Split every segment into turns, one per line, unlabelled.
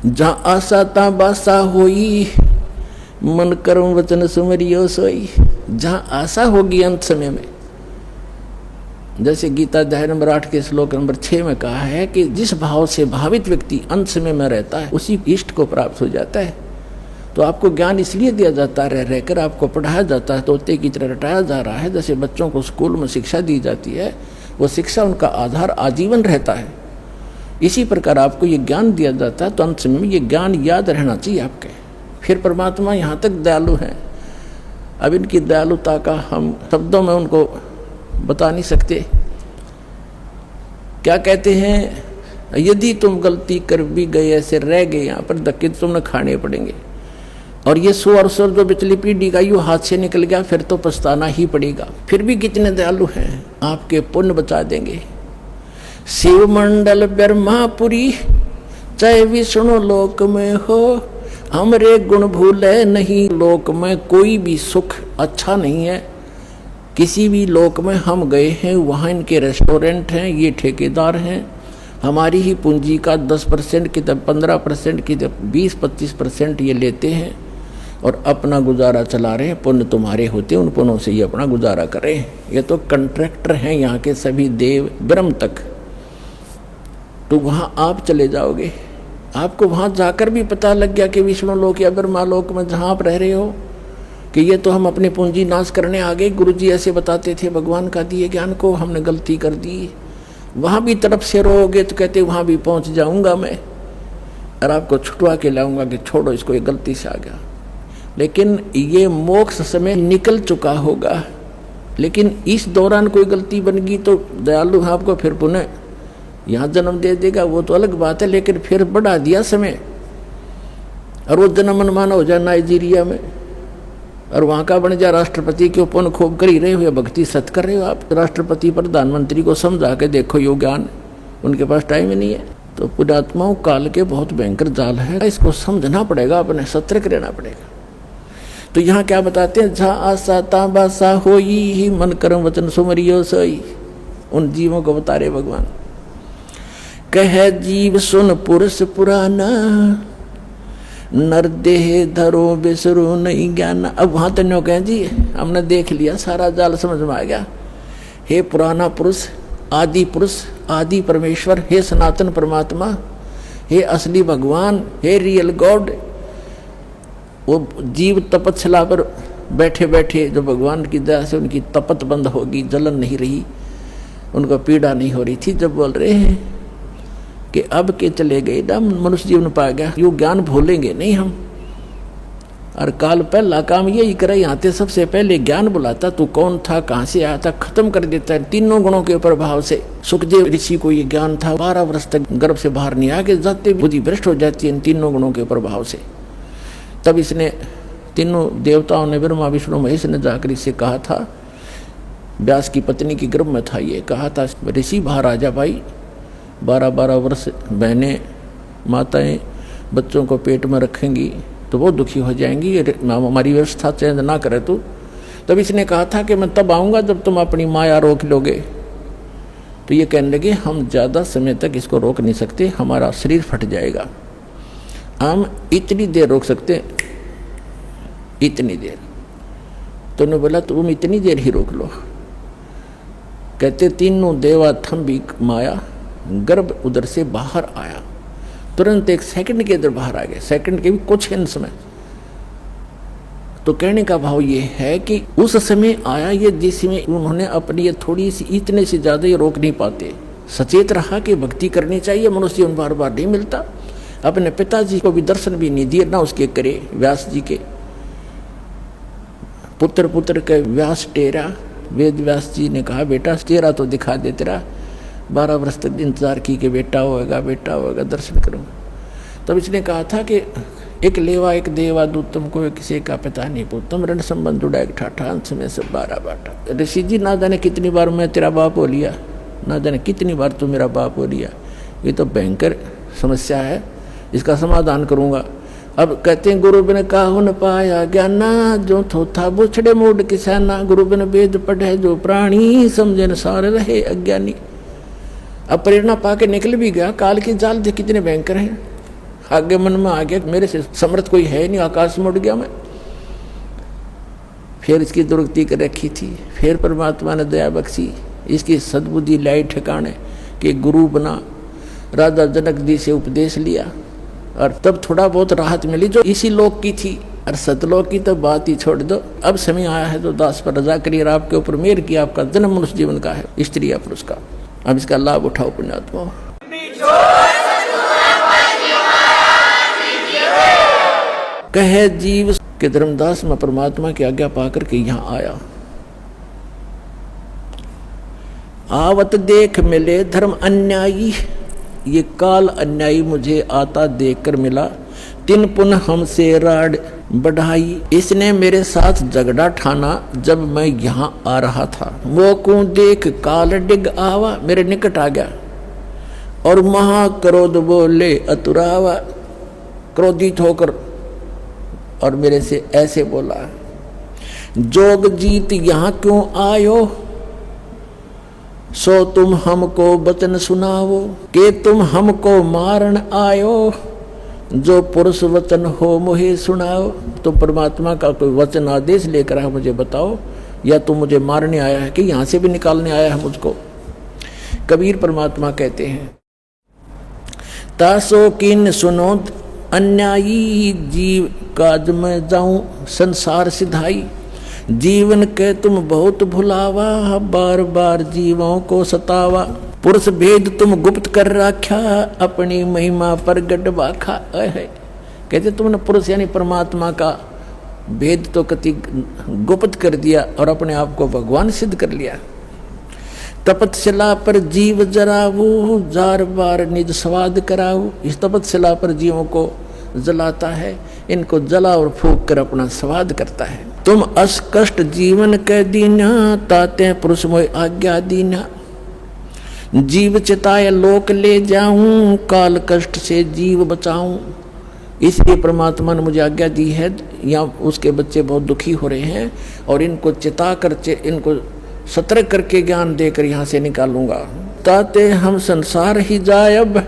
जहाँ आशा ता बासा होई, मन कर्म वचन सुमरियो सोई। जहाँ आशा होगी अंत समय में, जैसे गीता अध्याय नंबर 8 के श्लोक नंबर 6 में कहा है कि जिस भाव से भावित व्यक्ति अंत समय में रहता है उसी इष्ट को प्राप्त हो जाता है। तो आपको ज्ञान इसलिए दिया जाता है, रह रहकर आपको पढ़ाया जाता है, तोते की तरह रटाया जा रहा है। जैसे बच्चों को स्कूल में शिक्षा दी जाती है, वो शिक्षा उनका आधार आजीवन रहता है। इसी प्रकार आपको ये ज्ञान दिया जाता है, तो अंत समय में ये ज्ञान याद रहना चाहिए आपके। फिर परमात्मा यहाँ तक दयालु हैं। अब इनकी दयालुता का हम शब्दों में उनको बता नहीं सकते। क्या कहते हैं, यदि तुम गलती कर भी गए, ऐसे रह गए यहाँ पर, धक्के तुमने खाने पड़ेंगे। और ये 100 और 100 जो पिछली पीढ़ी का यूँ हाथ से निकल गया, फिर तो पछताना ही पड़ेगा। फिर भी कितने दयालु हैं, आपके पुण्य बचा देंगे। शिव मंडल ब्रह्मापुरी, चाहे विष्णु लोक में हो, हमरे गुण भूले नहीं। लोक में कोई भी सुख अच्छा नहीं है। किसी भी लोक में हम गए हैं, वहाँ इनके रेस्टोरेंट हैं, ये ठेकेदार हैं, हमारी ही पूंजी का 10% की, 15% की, 20-25% ये लेते हैं और अपना गुजारा चला रहे हैं। पुण्य तुम्हारे होते, उन पुण्यों से ये अपना गुजारा करें। ये तो कॉन्ट्रैक्टर हैं यहाँ के सभी देव ब्रह्म तक। तो वहाँ आप चले जाओगे, आपको वहाँ जाकर भी पता लग गया कि विष्णु लोक या ब्रह्मा लोक में जहाँ आप रह रहे हो कि ये तो हम अपनी पूंजी नाश करने आ गए। गुरु जी ऐसे बताते थे, भगवान का दिए ज्ञान को हमने गलती कर दी। वहाँ भी तरफ से रोगे तो कहते वहाँ भी पहुँच जाऊँगा मैं और आपको छुटवा के लाऊंगा कि छोड़ो इसको, ये गलती से आ गया। लेकिन ये मोक्ष समय निकल चुका होगा, लेकिन इस दौरान कोई गलती बन गई तो दयालु आपको फिर पुनः यहाँ जन्म दे देगा, वो तो अलग बात है। लेकिन फिर बढ़ा दिया समय और वो जन्म मनमाना हो जाए नाइजीरिया में और वहाँ का बन जाए राष्ट्रपति के पुण्य खूब कर ही रहे हो या भक्ति सत कर रहे हो आप। राष्ट्रपति प्रधानमंत्री को समझा के देखो, यो ज्ञान उनके पास टाइम ही नहीं है। तो पुण्यात्माओं काल के बहुत भयंकर जाल है, इसको समझना पड़ेगा, अपने सतर्क रहना पड़ेगा। तो यहाँ क्या बताते हैं, जहाँ आशा ता बासा होई ही, मन कर्म वचन सुमरियो सोई। उन जीवों को बता रहे भगवान, कह जीव सुन पुरुष पुराना, नर देह धरो बिसरो नहीं ज्ञान। अब वहाँ तो कहें जी हमने देख लिया, सारा जाल समझ में आ गया। हे पुराना पुरुष, आदि पुरुष, आदि परमेश्वर, हे सनातन परमात्मा, हे असली भगवान, हे रियल गॉड। वो जीव तपस्या पर बैठे बैठे जो भगवान की दया से उनकी तपत बंद होगी, जलन नहीं रही, उनको पीड़ा नहीं हो रही थी, जब बोल रहे हैं कि अब के चले गए ना मनुष्य जीवन पा गया, यो ज्ञान भूलेंगे नहीं हम। और काल पहला काम यही करे, यहाँ से सबसे पहले ज्ञान बुलाता, तू कौन था, कहाँ से आया था, खत्म कर देता है तीनों गुणों के प्रभाव से। सुखदेव ऋषि को ये ज्ञान था, 12 वर्ष तक गर्भ से बाहर नहीं आके जाते बुद्धि भ्रष्ट हो जाती है इन तीनों गुणों के प्रभाव से। तब इसने तीनों देवताओं ने, ब्रह्मा विष्णु महेश ने जाकर इससे कहा था, व्यास की पत्नी की गर्भ में था, ये कहा था ऋषि बाहर आ जा भाई, 12-12 वर्ष बहनें माताएं बच्चों को पेट में रखेंगी तो वो दुखी हो जाएंगी, हमारी व्यवस्था चेंज ना करे तो। तब इसने कहा था कि मैं तब आऊँगा जब तुम अपनी माया रोक लोगे। तो ये कहने लगे हम ज़्यादा समय तक इसको रोक नहीं सकते, हमारा शरीर फट जाएगा, हम इतनी देर रोक सकते, इतनी देर। तो उन्होंने बोला तुम इतनी देर ही रोक लो। कहते तीनों देवा थम भी माया, गर्भ उधर से बाहर आया, तुरंत 1 सेकंड के अंदर बाहर आ गए, सेकंड के भी कुछ हिंस में। तो कहने का भाव ये है कि उस समय आया ये जिसमें उन्होंने अपनी ये थोड़ी सी, इतने से ज़्यादा ये रोक नहीं पाते। सचेत रहा कि भक्ति करनी चाहिए, मनुष्य जीवन बार बार नहीं मिलता। अपने पिताजी को भी दर्शन भी नहीं दिए, ना उसके करे व्यास जी के पुत्र के व्यास टेरा। वेद व्यास जी ने कहा बेटा तेरा तो दिखा दे, तेरा 12 वर्ष तक इंतजार की कि बेटा होगा दर्शन करूँगा। तब इसने कहा था कि एक लेवा एक देवा दूत, तुमको किसी का पता नहीं पूछतम, रण संबंध जुड़ा एक ठाठा, अंश में से 12 बाटा। ऋषि जी ना जाने कितनी बार मैं तेरा बाप हो लिया, ना जाने कितनी बार तू मेरा बाप हो लिया, ये तो भयंकर समस्या है, इसका समाधान करूँगा। अब कहते हैं गुरु बिन काहु न पाया ज्ञाना, जो थोथा बुछड़े मूड किसाना, गुरु बिन वेद पढ़े जो प्राणी, समझे न सार रहे अज्ञानी। अब प्रेरणा पा के निकल भी गया, काल के जाल कितने भयंकर हैं। आगे मन में आ गया मेरे से समर्थ कोई है नहीं, आकाश में उड़ गया मैं। फिर इसकी दुर्गति कर रखी थी, फिर परमात्मा ने दया बख्शी, इसकी सद्बुद्धि लाई ठिकाने कि गुरु बना, राजा जनक जी से उपदेश लिया और तब थोड़ा बहुत राहत मिली जो इसी लोक की थी। और सतलोक की तो बात ही छोड़ दो। अब समय आया है तो दास पर रजा करिए, आपके ऊपर मेहर किया, आपका जन्म मनुष्य जीवन का है, स्त्री या पुरुष का। अब इसका लाभ उठाओ पुण्यात्मा। कहे जीव के धर्मदास में परमात्मा की आज्ञा पाकर के यहाँ आया। आवत देख मिले धर्म अन्यायी, ये काल अन्यायी मुझे आता देखकर मिला। तिन पुनः हमसे राड बढ़ाई, इसने मेरे साथ झगड़ा ठाना जब मैं यहाँ आ रहा था। वो को देख काल डिग आवा, मेरे निकट आ गया और महाक्रोध बोले अतुरावा, क्रोधित होकर और मेरे से ऐसे बोला, जोग जीत यहाँ क्यों आयो, सो तुम हमको वचन सुनाओ, के तुम हमको मारन आयो, जो पुरुष वचन हो मुझे सुनाओ। तो परमात्मा का कोई वचन आदेश लेकर आया मुझे बताओ, या तुम मुझे मारने आया है कि यहाँ से भी निकालने आया है मुझको। कबीर परमात्मा कहते हैं, तासो किन सुनो अन्यायी, जीव काज में जाऊं संसार सिधाई। जीवन के तुम बहुत भुलावा, बार बार जीवों को सतावा। पुरुष भेद तुम गुप्त कर रखा, अपनी महिमा पर गढ़वाखा। कहते तुमने पुरुष यानी परमात्मा का भेद तो कति गुप्त कर दिया और अपने आप को भगवान सिद्ध कर लिया। तपस्या पर जीव जराऊ, जार बार निज स्वाद कराऊ। इस तपस्या पर जीवों को जलाता है, इनको जला और फूक कर अपना स्वाद करता है। तुम अस कष्ट जीवन के दीना, ताते पुरुष मोय आज्ञा दीना। जीव चिताए लोक ले जाऊं, काल कष्ट से जीव बचाऊं। इसलिए परमात्मा ने मुझे आज्ञा दी है, यहाँ उसके बच्चे बहुत दुखी हो रहे हैं और इनको चिता कर, इनको सतर्क करके ज्ञान देकर यहाँ से निकालूंगा। ताते हम संसार ही जायब,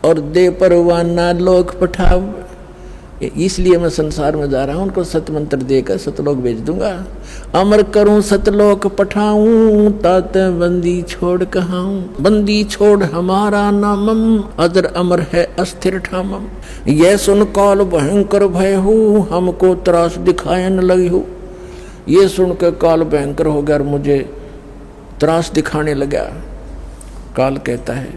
और दे परवाना लोक पठाव। इसलिए मैं संसार में जा रहा हूँ, उनको सतमंत्र देकर सतलोक भेज दूंगा। अमर करूं सतलोक पठाऊं, ताते बंदी छोड़ कहाऊं। बंदी छोड़ हमारा नामम, अजर अमर है अस्थिर ठामम। यह सुन काल भयंकर भय हूँ, हमको त्रास दिखायन लगी हूँ। ये सुनकर काल भयंकर हो गया और मुझे त्रास दिखाने लगा। काल कहता है,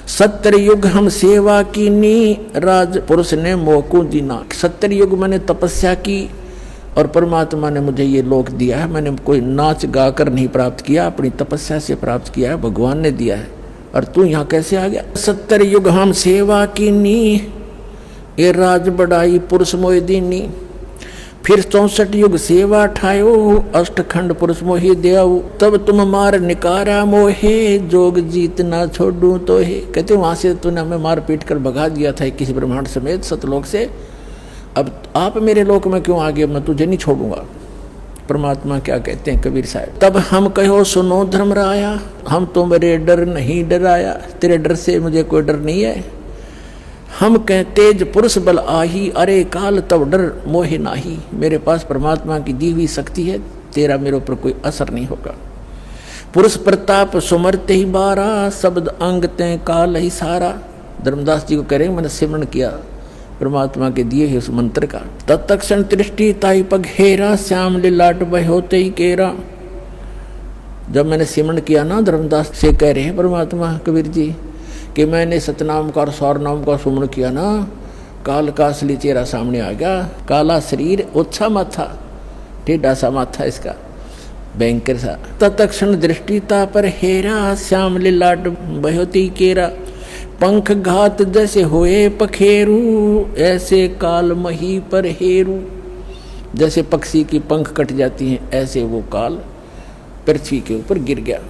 सत्तर युग हम सेवा की नी, राज पुरुष ने मोको दीना। 70 युग मैंने तपस्या की और परमात्मा ने मुझे ये लोक दिया है। मैंने कोई नाच गाकर नहीं प्राप्त किया, अपनी तपस्या से प्राप्त किया है, भगवान ने दिया है। और तू यहाँ कैसे आ गया? 70 युग हम सेवा की नी, ये राज बढ़ाई पुरुष मोह दीनी। फिर 64 युग सेवा ठायो, अष्टखंड पुरुष मोहि देव। तब तुम मार निकारा मोहे, जोग जीत ना छोड़ू तो है। कहते वहां से तूने हमें मार पीट कर भगा दिया था किसी ब्रह्मांड समेत सतलोक से, अब आप मेरे लोक में क्यों आ गए? मैं तुझे नहीं छोड़ूंगा। परमात्मा क्या कहते हैं कबीर साहब, तब हम कहो सुनो धर्मराया, हम तुम्हारे डर नहीं डराया। तेरे डर से मुझे कोई डर नहीं है। हम कहते तेज पुरुष बल आही, अरे काल तब डर मोहे नाही। मेरे पास परमात्मा की दी हुई शक्ति है, तेरा मेरे ऊपर कोई असर नहीं होगा। पुरुष प्रताप सुमरते ही बारा, शब्द अंग ते काल ही सारा। धर्मदास जी को कह रहे हैं, मैंने सिमरण किया परमात्मा के दिए हुए उस मंत्र का। तत्क्षण दृष्टि ताई पघेरा, श्याम लिलाट बहोते ही केरा। जब मैंने सिमरण किया ना, धर्मदास से कह रहे हैं परमात्मा कबीर जी कि मैंने सतनाम का और सौर नाम का सुमरण किया ना, काल का असली चेहरा सामने आ गया। काला शरीर, ओछा माथा, टेढ़ा सा माथा इसका, भयंकर सा। तत्क्षण दृष्टिता पर हेरा, श्याम लिलाट बहोती केरा। पंख घात जैसे होए पखेरू, ऐसे काल मही पर हेरू। जैसे पक्षी की पंख कट जाती हैं, ऐसे वो काल पृथ्वी के ऊपर गिर गया।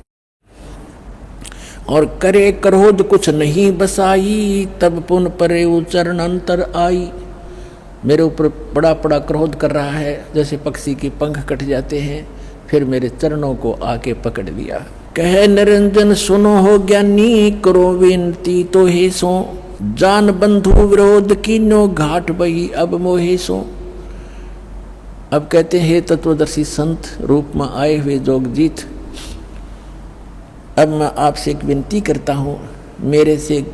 और करे क्रोध कुछ नहीं बसाई, तब पुन परे चरण अंतर आई। मेरे ऊपर बड़ा बड़ा क्रोध कर रहा है, जैसे पक्षी की पंख कट जाते हैं, फिर मेरे चरणों को आके पकड़ लिया। कहे निरंजन सुनो हो ज्ञानी, करो विनती तो हे सो। जान बंधु विरोध कीनो घाट बही अब मोहे सो। अब कहते हैं तत्वदर्शी संत रूप में आए हुए जोगजीत, अब मैं आपसे एक विनती करता हूँ, मेरे से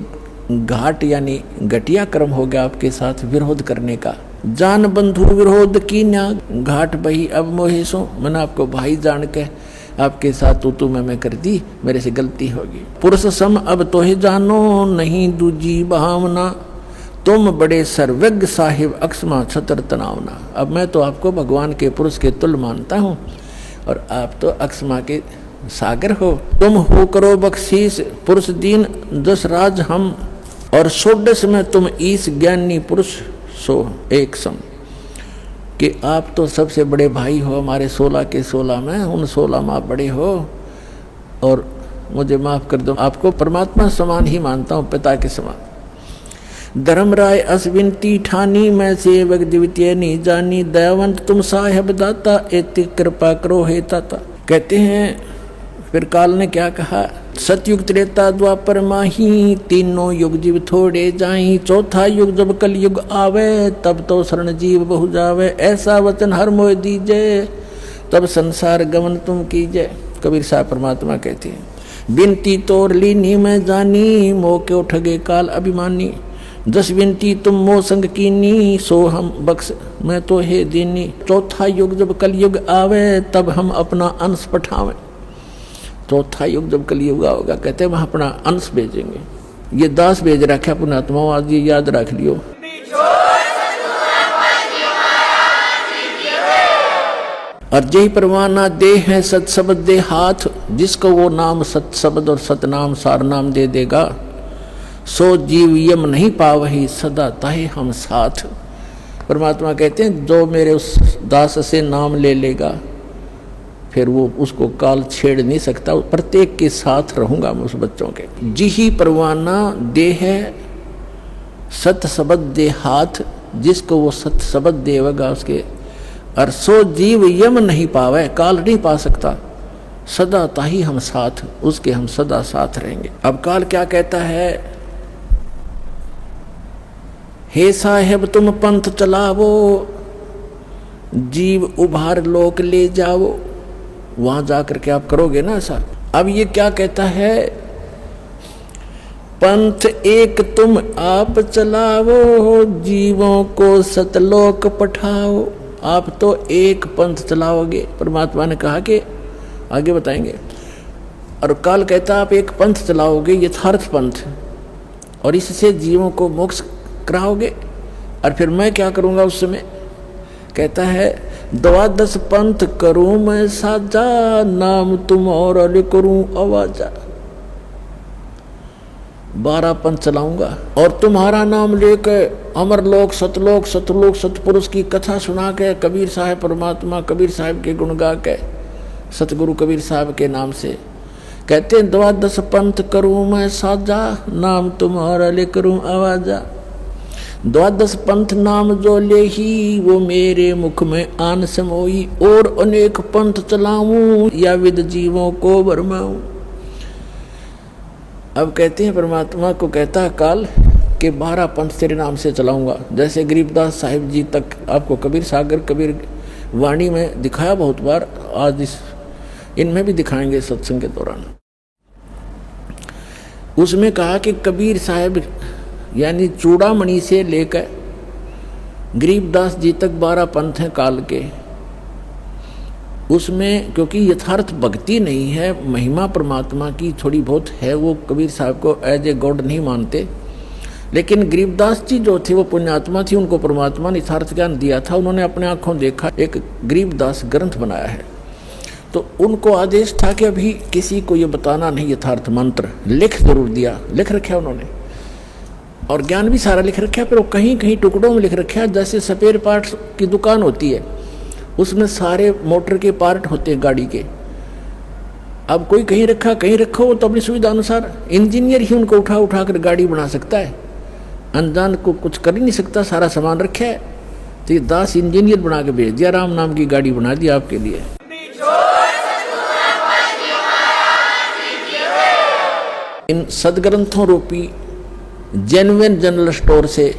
घाट यानी घटिया कर्म हो गया आपके साथ विरोध करने का। जान बंधु विरोध की ना घाट बही अब मोहे सो, मैंने आपको भाई जान के आपके साथ तू मैं कर दी, मेरे से गलती होगी। पुरुष सम अब तो ही जानो नहीं दूजी भावना, तुम बड़े सर्वज्ञ साहिब अक्षमा छतर तनावना। अब मैं तो आपको भगवान के पुरुष के तुल्य मानता हूँ और आप तो अक्षमा के सागर हो। तुम हो करो बख्शीस पुरुष दीन दस राज हम, और षोडश में तुम ईस ज्ञानी पुरुष सो एक सम, कि आप तो सबसे बड़े भाई हो हमारे 16 के 16 में, उन 16 में आप बड़े हो और मुझे माफ कर दो, आपको परमात्मा समान ही मानता हूँ, पिता के समान। धर्मराय अश्विनती ठानी मैं सेवक द्वितीय नहीं जानी, दयावंत तुम साहेब दाता एति कृपा करो हे ताता। कहते हैं फिर काल ने क्या कहा, सतयुग त्रेता द्वापर माही, तीनों युग जीव थोड़े जाई, चौथा युग जब कल युग आवे, तब तो शरण जीव बहु जावे, ऐसा वचन हर मोह दीजे, तब संसार गमन तुम कीजे। कबीर साहब परमात्मा कहते हैं, बिनती तोर लीनी मैं जानी, मोह क्यों ठगे काल अभिमानी, दस बिनती तुम मोह संग कीनी, सो हम बख्श मैं तो हे दीनी, चौथा युग जब कल युग आवे, तब हम अपना अंश पठावे। चौथा युग जब कलयुग होगा, कहते हैं वहां अपना अंश भेजेंगे। ये दास भेज रखा पुण्यात्माओं, आज ये याद रख लियो। और जय परवाना दे है सत शब्द दे हाथ, जिसको वो नाम सत शब्द और सतनाम सार नाम दे देगा, सो जीव यम नहीं पावही सदा ताहे हम साथ। परमात्मा कहते हैं जो मेरे उस दास से नाम ले लेगा, फिर वो उसको काल छेड़ नहीं सकता, प्रत्येक के साथ रहूंगा मैं उस बच्चों के। जी ही परवाना दे है सत शब्द दे हाथ, जिसको वो सत शब्द देगा उसके, और सो जीव यम नहीं पावे, काल नहीं पा सकता, सदा ताही हम साथ, उसके हम सदा साथ रहेंगे। अब काल क्या कहता है, हे साहेब तुम पंथ चलावो, जीव उभार लोक ले जाओ। वहां जाकर के आप करोगे ना ऐसा। अब ये क्या कहता है, पंथ एक तुम आप चलाओ, जीवों को सतलोक पठाओ। आप तो एक पंथ चलाओगे, परमात्मा ने कहा कि आगे बताएंगे। और काल कहता आप एक पंथ चलाओगे, यथार्थ पंथ, और इससे जीवों को मोक्ष कराओगे। और फिर मैं क्या करूंगा उस समय, कहता है 12 पंथ करूं मैं साजा, नाम तुम और अल करूं आवाजा। 12 पंथ चलाऊंगा और तुम्हारा नाम लेकर अमरलोक सतलोक सतलोक सतपुरुष की कथा सुना के, कबीर साहब परमात्मा कबीर साहब के गुण गा के, सतगुरु कबीर साहब के नाम से कहते हैं 12 पंथ करूं मैं साजा, नाम तुम्हारा ले करूं आवाजा। 12 पंथ नाम जो ले ही, वो मेरे मुख में आन समोई, और अनेक पंथ चलाऊं, या विद जीवों को भरमाऊं। अब कहते हैं परमात्मा को कहता है काल कि 12 पंथ तेरे नाम से चलाऊंगा। जैसे गरीबदास साहिब जी तक आपको कबीर सागर कबीर वाणी में दिखाया बहुत बार, आज इनमें भी दिखाएंगे सत्संग के दौरान। उसमें कहा कि कबीर साहब यानी चूड़ामणि से लेकर गरीबदास जी तक 12 पंथ हैं काल के। उसमें क्योंकि यथार्थ भक्ति नहीं है, महिमा परमात्मा की थोड़ी बहुत है, वो कबीर साहब को एज ए गॉड नहीं मानते। लेकिन गरीबदास जी जो थे वो पुण्यात्मा थी, उनको परमात्मा ने यथार्थ ज्ञान दिया था, उन्होंने अपने आंखों देखा, एक गरीबदास ग्रंथ बनाया है। तो उनको आदेश था कि अभी किसी को ये बताना नहीं, यथार्थ मंत्र लिख जरूर दिया, लिख रखा उन्होंने, और ज्ञान भी सारा लिख रखा है, पर वो कहीं कहीं टुकड़ों में लिख रखा है। जैसे स्पेयर पार्ट्स की दुकान होती है, उसमें सारे मोटर के पार्ट होते हैं गाड़ी के। अब कोई कहीं रखा कहीं रखो, तो अपनी सुविधा अनुसार इंजीनियर ही उनको उठा उठा कर गाड़ी बना सकता है, अनजान को कुछ कर ही नहीं सकता, सारा सामान रखा है। तो ये दास इंजीनियर बना के भेज दिया, राम नाम की गाड़ी बना दी आपके लिए। इन सदग्रंथों रूपी जेन्युइन जनरल स्टोर से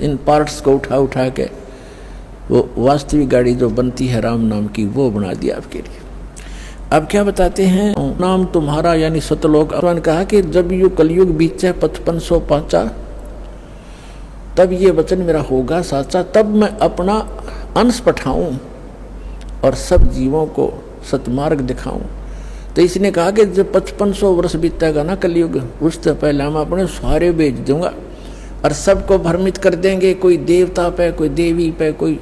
इन पार्ट्स को उठा उठा के वो वास्तविक गाड़ी जो बनती है राम नाम की वो बना दिया आपके लिए। अब क्या बताते हैं, नाम तुम्हारा यानी सतलोक। भगवान कहा कि जब यू कलयुग बीते 5500 पाचा, तब ये वचन मेरा होगा साचा, तब मैं अपना अंश पठाऊं और सब जीवों को सतमार्ग दिखाऊं। तो इसने कहा कि जब 5500 वर्ष बीतेगा ना कलयुग, उससे पहले हम अपने सारे भेज दूंगा और सबको भ्रमित कर देंगे, कोई देवता पे, कोई देवी पे, कोई